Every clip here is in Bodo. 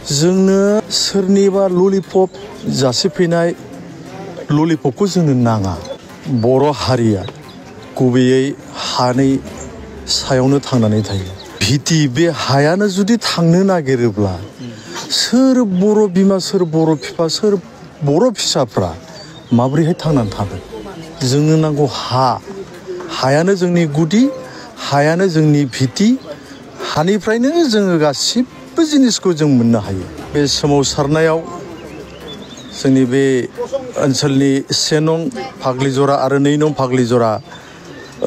जोंनो सोरनिबा ललिपप जासिफैनाय ललिपपखौ जोंनो नाङा। बर' हारिया गुबैयै हानि सायावनो थांनानै थायो। भिटि बे हायानो जुदि थांनो नागिरोब्ला सोर बर' बिमा, सोर बर' बिफा, सोर बर' फिसाफ्रा माबोरैहाय थांनानै थागोन? जोंनो नांगौ हा। हायानो जोंनि गुदि, हायानो जोंनि भिटि। हानिफ्रायनो जोङो गासिबो जिनिसखौ जों मोननो हायो। बे सोमावसारनायाव जोंनि बे ओनसोलनि 1 नं फाग्लिजरा आरो 2 नं फाग्लिजरा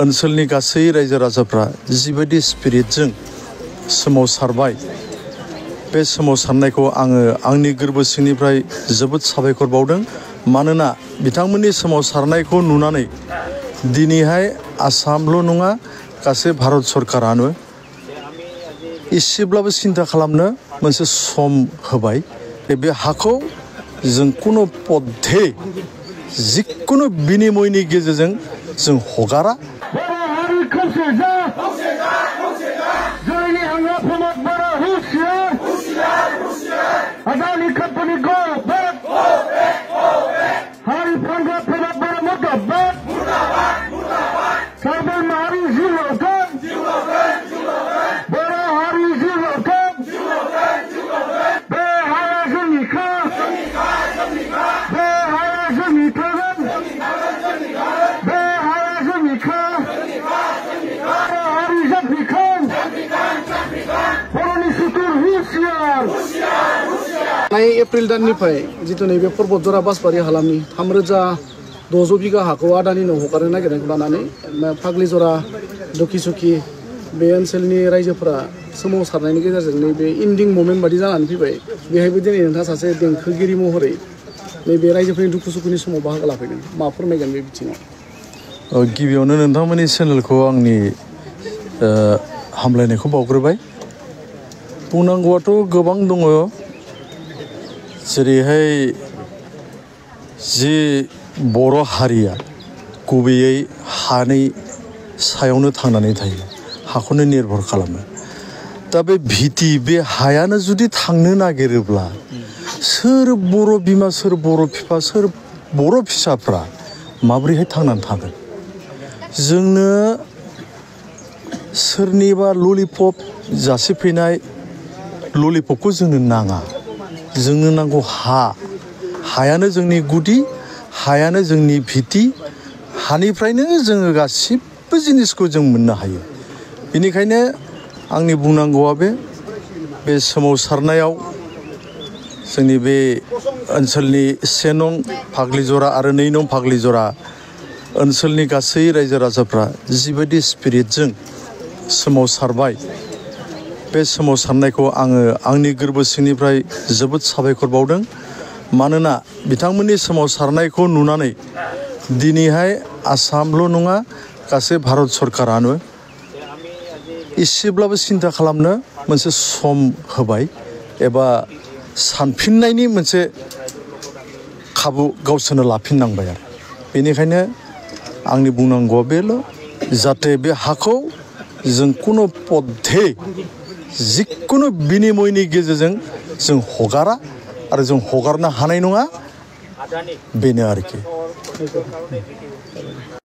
ओनसोलनि गासै रायजो राजाफ्रा जिबायदि स्पिरिटजों सोमावसारबाय, बे सोमावसारनायखौ आङो आंनि गोरबो सिंनिफ्राय जोबोद साबायखर बावदों। मानोना बिथांमोननि सोमावसारनायखौ नुनानै दिनैहाय आसामल' नङा, गासै भारत सरकारानो एसेब्लाबो सिन्था खालामनो मोनसे सम होबाय। बे हाखौ जों कुनु पद्धे जिखुनु बिनिमयनि गेजेरजों जों हगारा। एप्रिल दाननिफ्राय जितु नैबे पर्बतजरा बासबारि हालामनि 3600 बिगा हाखौ आदानिनो हगारनो नागिरनायखौ लानानै फाग्लिजरा दुखि-सुखि बे ओनसोलनि रायजोफोरा सोमावसारनायनि गेजेरजों नैबे इन्डिं मुभमेन्ट बादि जानानै फैबाय। बेहायबो दिनै नोंथाङा सासे देंखोगिरि महरै नैबे रायजोफोरनि दुखु-सुखुनि समाव बाहागो लाफैदों। मा फोरमायगोन बे बिथिङाव? गिबियावनो नोंथांमोननि चेनेलखौ आंनि हामलायनायखौ बावग्रोबाय। बुंनांगौआथ' गोबां दङ। जेरैहाय जि बर' हारिया गुबैयै हानि सायावनो थांनानै थायो, हाखौनो निर्भर खालामो। दा बे भिटि बे हायानो जुदि थांनो नागिरोब्ला सोर बर' बिमा, सोर बर' बिफा, सोर बर' फिसाफ्रा माबोरैहाय थांनानै थागोन? जोंनो सोरनिबा ललिपप जासिफैनाय ललिपपखौ जोंनो नाङा। जोंनो नांगौ हा। हायानो जोंनि गुदि, हायानो जोंनि भिटि। हानिफ्रायनो जोङो गासिबो जिनिसखौ जों मोननो हायो। बेनिखायनो आंनि बुंनांगौआ बे सोमावसारनायाव जोंनि बे ओनसोलनि 1 नं फाग्लिजरा आरो 2 नं फाग्लिजरा ओनसोलनि गासै रायजो राजाफ्रा जिबायदि स्पिरिटजों सोमावसारबाय, बे सोमावसारनायखौ आङो आंनि गोरबो सिंनिफ्राय जोबोद साबायखर बावदों। मानोना बिथांमोननि सोमावसारनायखौ नुनानै दिनैहाय आसामल' नङा, गासै भारत सरकारानो एसेब्लाबो सिन्था खालामनो मोनसे सम होबाय एबा सानफिननायनि मोनसे खाबु गावसोरनो लाफिननांबाय आरो। बेनिखायनो आंनि बुंनांगौआ बेल', जाहाथे बे हाखौ जों कुनु पद्धे जिखुनु बिनिमयनि गेजेरजों जों हगारा आरो जों हगारनो हानाय नङा, बेनो आरोखि।